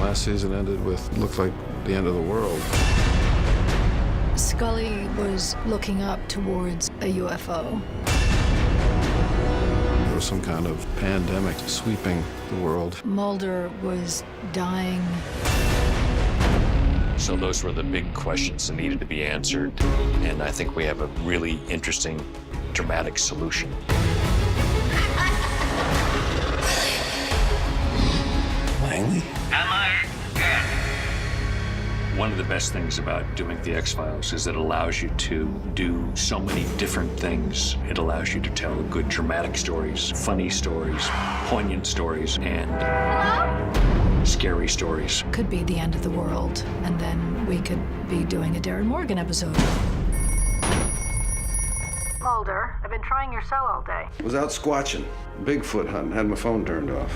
Last season ended with, looked like the end of the world. Scully was looking up towards a UFO. There was some kind of pandemic sweeping the world. Mulder was dying. So those were the big questions that needed to be answered. And I think we have a really interesting, dramatic solution. Langley? One of the best things about doing the X-Files is it allows you to do so many different things. It allows you to tell good dramatic stories, funny stories, poignant stories, and scary stories. Could be the end of the world, and then we could be doing a Darren Morgan episode. Mulder, I've been trying your cell all day. Was out squatching, Bigfoot hunting, had my phone turned off.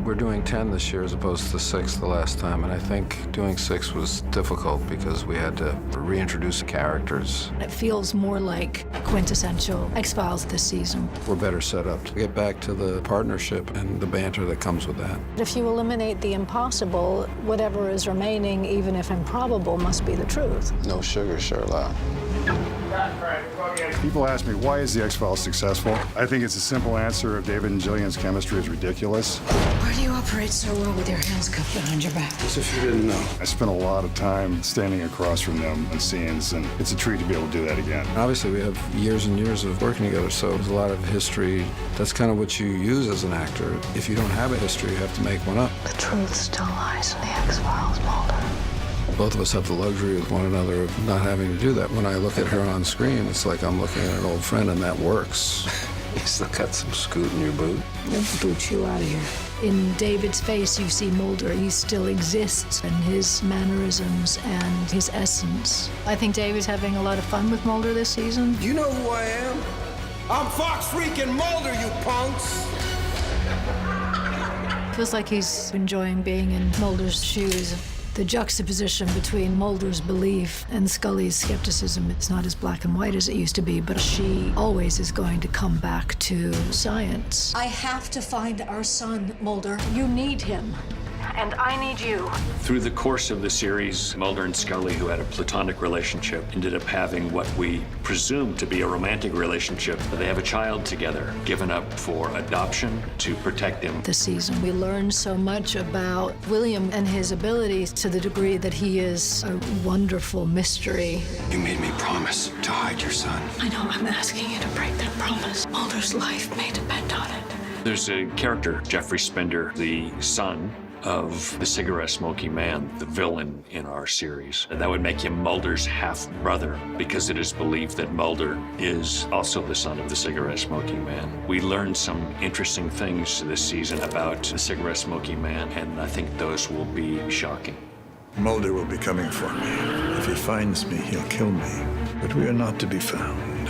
We're doing 10 this year as opposed to 6 the last time, and I think doing 6 was difficult because we had to reintroduce characters. It feels more like quintessential X-Files this season. We're better set up to get back to the partnership and the banter that comes with that. If you eliminate the impossible, whatever is remaining, even if improbable, must be the truth. No sugar, Sherlock. People ask me, why is the X-Files successful? I think it's a simple answer of David and Jillian's chemistry is ridiculous. Why do you operate so well with your hands cuffed behind your back? As if you didn't know. I spent a lot of time standing across from them in scenes, and it's a treat to be able to do that again. Obviously, we have years and years of working together, so there's a lot of history. That's kind of what you use as an actor. If you don't have a history, you have to make one up. The truth still lies in the X-Files, Mulder. Both of us have the luxury with one another of not having to do that. When I look at her on screen, it's like I'm looking at an old friend, and that works. You still got some scoot in your boot? Let's boot you out of here. In David's face, you see Mulder. He still exists, and his mannerisms and his essence. I think David's having a lot of fun with Mulder this season. You know who I am? I'm Fox freaking Mulder, you punks! Feels like he's enjoying being in Mulder's shoes. The juxtaposition between Mulder's belief and Scully's skepticism, it's not as black and white as it used to be, but she always is going to come back to science. I have to find our son, Mulder. You need him. And I need you. Through the course of the series, Mulder and Scully, who had a platonic relationship, ended up having what we presume to be a romantic relationship. They have a child together, given up for adoption to protect him. This season, we learned so much about William and his abilities to the degree that he is a wonderful mystery. You made me promise to hide your son. I know I'm asking you to break that promise. Mulder's life may depend on it. There's a character, Jeffrey Spender, the son of the cigarette-smoking man, the villain in our series. And that would make him Mulder's half-brother, because it is believed that Mulder is also the son of the cigarette-smoking man. We learned some interesting things this season about the cigarette-smoking man, and I think those will be shocking. Mulder will be coming for me. If he finds me, he'll kill me. But we are not to be found.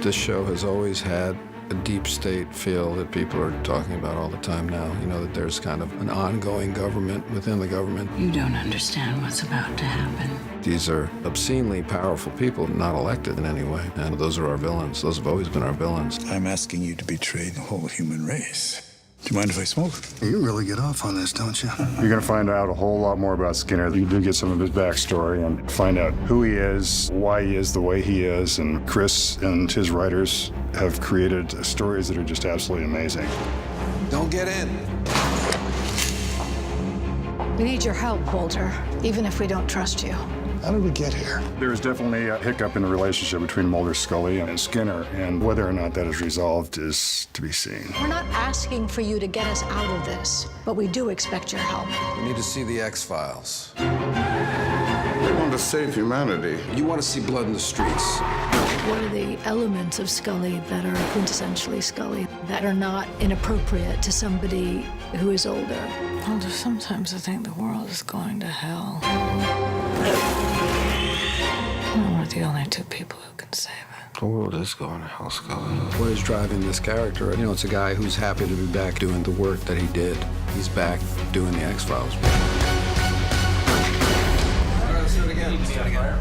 This show has always had a deep state feel that people are talking about all the time now. You know, that there's kind of an ongoing government within the government. You don't understand what's about to happen. These are obscenely powerful people, not elected in any way. And those are our villains. Those have always been our villains. I'm asking you to betray the whole human race. Do you mind if I smoke? You really get off on this, don't you? You're going to find out a whole lot more about Skinner. You do get some of his backstory and find out who he is, why he is the way he is, and Chris and his writers have created stories that are just absolutely amazing. Don't get in. We need your help, Mulder, even if we don't trust you. How did we get here? There's definitely a hiccup in the relationship between Mulder, Scully, and Skinner, and whether or not that is resolved is to be seen. We're not asking for you to get us out of this, but we do expect your help. We need to see the X-Files. They want to save humanity. You want to see blood in the streets. What are the elements of Scully that are quintessentially Scully, that are not inappropriate to somebody who is older? Mulder, sometimes I think the world is going to hell. We're the only two people who can save it. The world is going to hell, Scully. What is driving this character? You know, it's a guy who's happy to be back doing the work that he did. He's back doing the X-Files. All right, let's do it again.